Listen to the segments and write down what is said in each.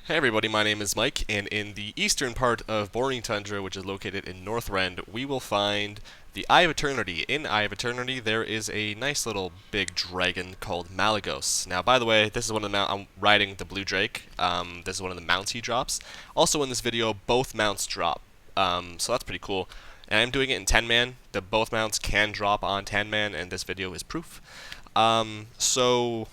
Hey everybody, my name is Mike, and in the eastern part of Boring Tundra, which is located in Northrend, we will find the Eye of Eternity. In Eye of Eternity, there is a nice little big dragon called Malygos. Now, by the way, this is one of the I'm riding the Blue Drake. This is one of the mounts he drops. Also in this video, both mounts drop, so that's pretty cool. And I'm doing it in 10-man. Both mounts can drop on 10-man, and this video is proof. So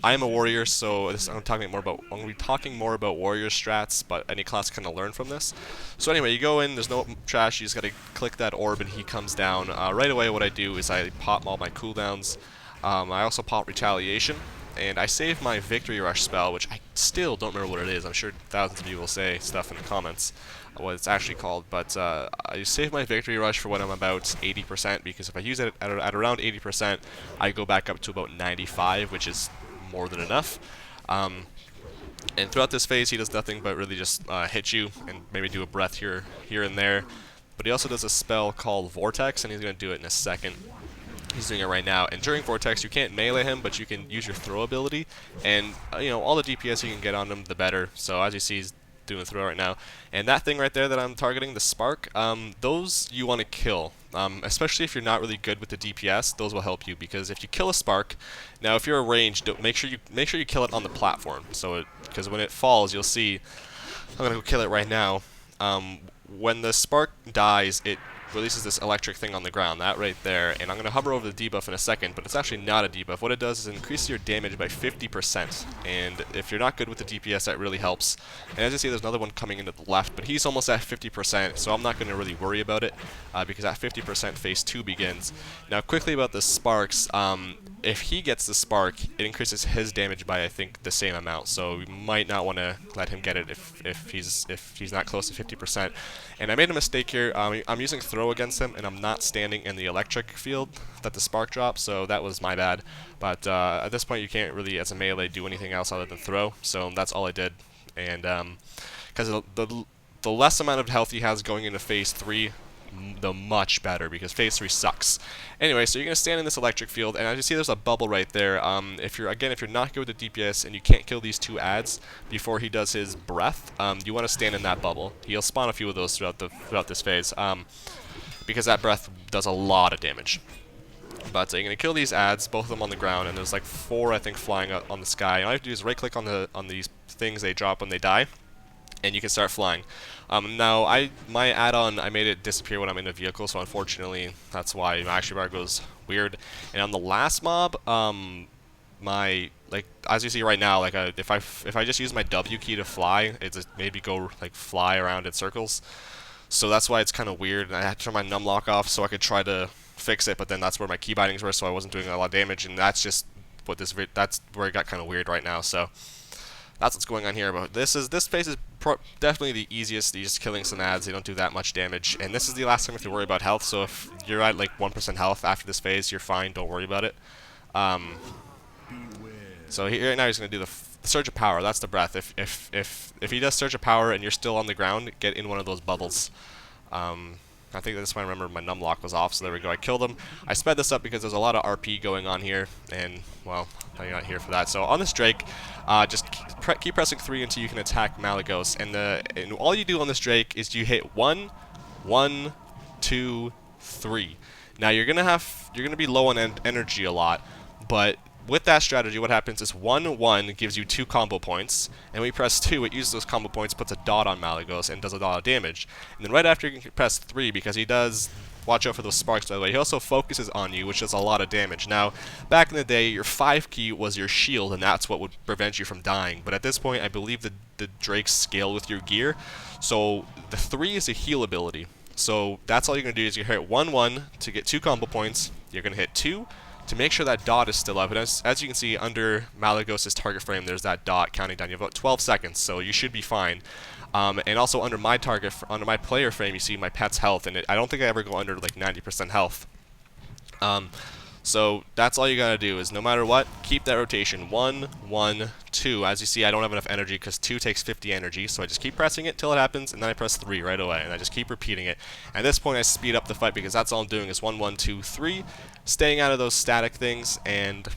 I am a warrior, so I'm going to be talking more about warrior strats, but any class can learn from this. So anyway, you go in, there's no trash, you just got to click that orb and he comes down. Right away what I do is I pop all my cooldowns. I also pop retaliation, and I save my victory rush spell, which I still don't remember what it is. I'm sure thousands of you will say stuff in the comments what it's actually called, but I save my victory rush for when I'm about 80%, because if I use it at around 80%, I go back up to about 95, which is more than enough. And throughout this phase, he does nothing but really just hit you and maybe do a breath here and there. But he also does a spell called Vortex, and he's going to do it in a second. He's doing it right now. And during Vortex, you can't melee him, but you can use your throw ability. And all the DPS you can get on him, the better. So as you see, he's doing a throw right now. And that thing right there that I'm targeting, the spark, those you want to kill. Especially if you're not really good with the DPS, those will help you, because if you kill a spark, now if you're a ranged, make sure you kill it on the platform. So because when it falls, you'll see. I'm gonna go kill it right now. When the spark dies, it releases this electric thing on the ground, that right there, and I'm going to hover over the debuff in a second, but it's actually not a debuff. What it does is increase your damage by 50%, and if you're not good with the DPS, that really helps. And as you see, there's another one coming in to the left, but he's almost at 50%, so I'm not going to really worry about it, because at 50% phase 2 begins. Now quickly about the sparks, if he gets the spark, it increases his damage by, I think, the same amount, so we might not want to let him get it if he's not close to 50%. And I made a mistake here. I'm using throw against him, and I'm not standing in the electric field that the spark drops, so that was my bad. But at this point, you can't really, as a melee, do anything else other than throw, so that's all I did. And because the less amount of health he has going into phase 3, the much better, because phase 3 sucks. Anyway, so you're going to stand in this electric field, and as you see, there's a bubble right there. If you're not good with the DPS and you can't kill these two ads before he does his breath, you want to stand in that bubble. He'll spawn a few of those throughout this phase, because that breath does a lot of damage. But you're going to kill these ads, both of them on the ground, and there's like 4, I think, flying up on the sky. And all you have to do is right-click on these things they drop when they die, and you can start flying. Now, my add-on, I made it disappear when I'm in a vehicle, so unfortunately, that's why my action bar goes weird. And on the last mob, as you see right now, if I just use my W key to fly, it just maybe go fly around in circles. So that's why it's kind of weird, and I had to turn my numlock off so I could try to fix it, but then that's where my key bindings were, so I wasn't doing a lot of damage, and that's just what that's where it got kind of weird right now. So that's what's going on here. But this phase is definitely the easiest. You're just killing some ads. They don't do that much damage, and this is the last time you have to worry about health. So if you're at 1% health after this phase, you're fine. Don't worry about it. So right now he's going to do the Surge of Power. That's the breath. If he does Surge of Power and you're still on the ground, get in one of those bubbles. I think that's why I remember my numlock was off, so there we go. I killed him. I sped this up because there's a lot of RP going on here, and, well, I'm not here for that. So on this Drake, just keep pressing 3 until you can attack Malygos, and all you do on this Drake is you hit 1, 1, 2, 3. Now you're gonna be low on energy a lot, but with that strategy, what happens is 1, 1 gives you 2 combo points, and when you press 2, it uses those combo points, puts a dot on Malygos, and does a lot of damage. And then right after, you can press 3, because he does, watch out for those sparks, by the way, he also focuses on you, which does a lot of damage. Now, back in the day, your 5 key was your shield, and that's what would prevent you from dying. But at this point, I believe the Drakes scale with your gear, so the 3 is a heal ability. So that's all you're going to do is you hit 1, 1 to get 2 combo points, you're going to hit 2, to make sure that dot is still up. And as you can see, under Malygos' target frame, there's that dot counting down. You have about 12 seconds, so you should be fine. And also under my player frame, you see my pet's health, and I don't think I ever go under 90% health. So that's all you gotta do is no matter what, keep that rotation. 1, 1, 2. As you see, I don't have enough energy because 2 takes 50 energy, so I just keep pressing it till it happens, and then I press 3 right away, and I just keep repeating it. At this point, I speed up the fight because that's all I'm doing is 1, 1, 2, 3, staying out of those static things, and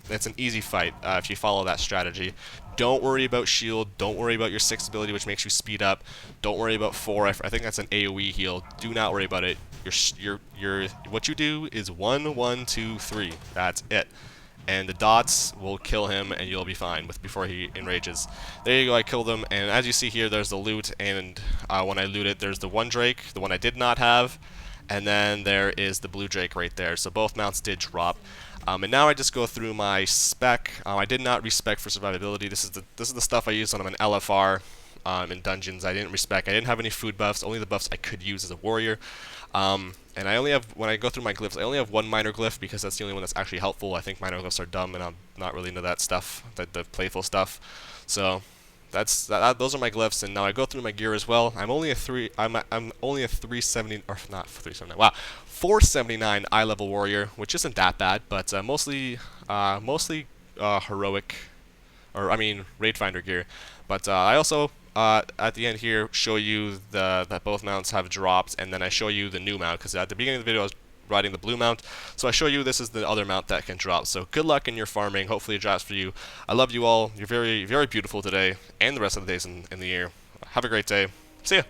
it's an easy fight if you follow that strategy. Don't worry about shield. Don't worry about your 6th ability, which makes you speed up. Don't worry about 4. I think that's an AoE heal. Do not worry about it. What you do is 1, 1, 2, 3. That's it. And the dots will kill him, and you'll be fine before he enrages. There you go, I killed him, and as you see here, there's the loot, and when I loot it, there's the one Drake, the one I did not have, and then there is the blue Drake right there. So both mounts did drop. And now I just go through my spec. I did not respec for survivability. This is the stuff I use when I'm an LFR in dungeons. I didn't respec. I didn't have any food buffs. Only the buffs I could use as a warrior. And I only have, when I go through my glyphs, I only have one minor glyph because that's the only one that's actually helpful. I think minor glyphs are dumb, and I'm not really into that stuff, the playful stuff. So those are my glyphs, and now I go through my gear as well. I'm only a 370, or not 379. Wow, 479 eye level warrior, which isn't that bad, but mostly heroic, or I mean raid finder gear. But I also at the end here show you that both mounts have dropped, and then I show you the new mount, because at the beginning of the video I was riding the blue mount, so I show you this is the other mount that can drop. So good luck in your farming. Hopefully it drops for you. I love you all. You're very, very beautiful today, and the rest of the days in the year. Have a great day. See ya.